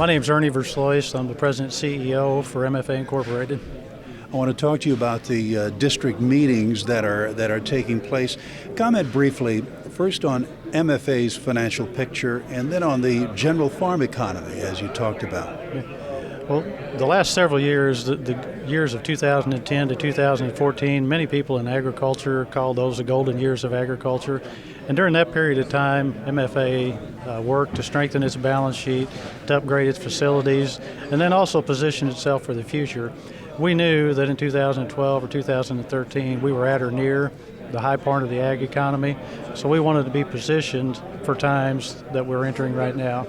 My name is Ernie Verslues. I'm the President and CEO for MFA Incorporated. I want to talk to you about the district meetings that are taking place. Comment briefly, first on MFA's financial picture and then on the general farm economy, as you talked about. Well, the last several years, the years of 2010 to 2014, many people in agriculture call those the golden years of agriculture. And during that period of time, MFA worked to strengthen its balance sheet, to upgrade its facilities, and then also position itself for the future. We knew that in 2012 or 2013, we were at or near the high point of the ag economy, so we wanted to be positioned for times that we're entering right now.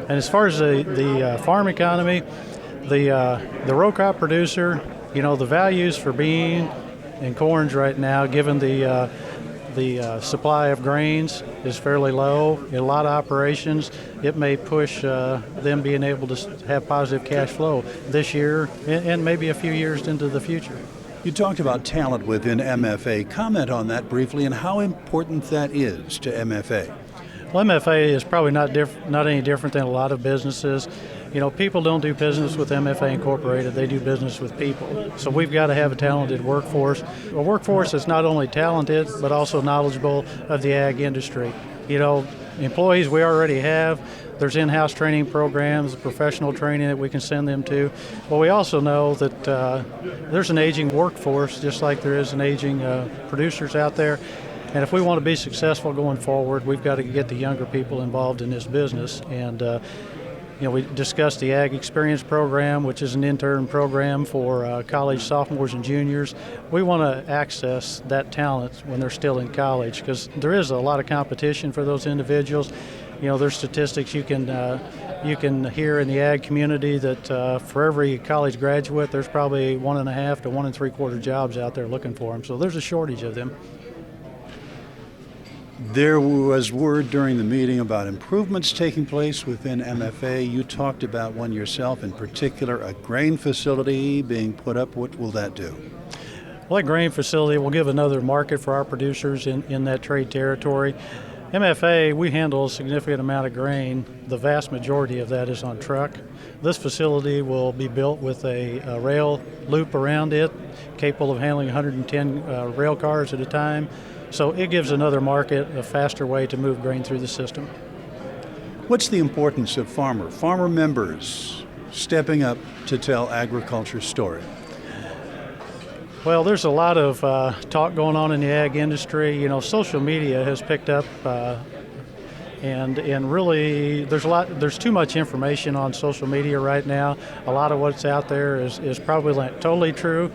And as far as the farm economy, the row crop producer, the values for bean and corns right now, given the supply of grains is fairly low. In a lot of operations, it may push them being able to have positive cash flow this year and maybe a few years into the future. You talked about talent within MFA. Comment on that briefly and how important that is to MFA. Well, MFA is probably not any different than a lot of businesses. People don't do business with MFA Incorporated, they do business with people. So we've got to have a talented workforce. A workforce that's not only talented, but also knowledgeable of the ag industry. Employees we already have, there's in-house training programs, professional training that we can send them to. But we also know that there's an aging workforce, just like there is an aging producers out there. And if we want to be successful going forward, we've got to get the younger people involved in this business. And we discussed the Ag Experience Program, which is an intern program for college sophomores and juniors. We want to access that talent when they're still in college because there is a lot of competition for those individuals. There's statistics you can hear in the ag community that for every college graduate, there's probably 1.5 to 1 3/4 jobs out there looking for them. So there's a shortage of them. There was word during the meeting about improvements taking place within MFA. You talked about one yourself, in particular, a grain facility being put up. What will that do? Well, that grain facility will give another market for our producers in that trade territory. MFA, we handle a significant amount of grain. The vast majority of that is on truck. This facility will be built with a rail loop around it, capable of handling 110 rail cars at a time. So it gives another market a faster way to move grain through the system. What's the importance of farmer members stepping up to tell agriculture's story? Well, there's a lot of talk going on in the ag industry. Social media has picked up, and really there's too much information on social media right now. A lot of what's out there is probably not totally true.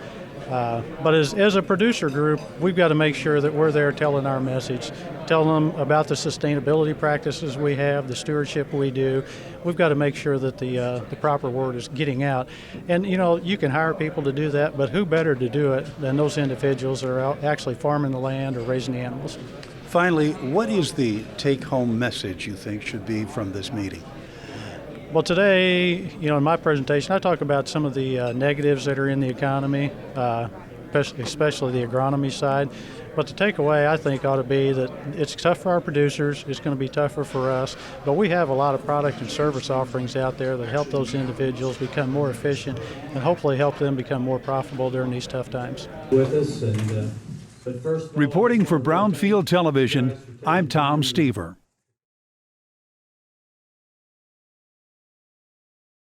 But as a producer group, we've got to make sure that we're there telling our message, telling them about the sustainability practices we have, the stewardship we do. We've got to make sure that the proper word is getting out. And, you can hire people to do that, but who better to do it than those individuals that are out actually farming the land or raising the animals? Finally, what is the take-home message you think should be from this meeting? Well, today, in my presentation, I talk about some of the negatives that are in the economy, especially the agronomy side. But the takeaway, I think, ought to be that it's tough for our producers, it's going to be tougher for us, but we have a lot of product and service offerings out there that help those individuals become more efficient and hopefully help them become more profitable during these tough times. Reporting for Brownfield Television, I'm Tom Stever.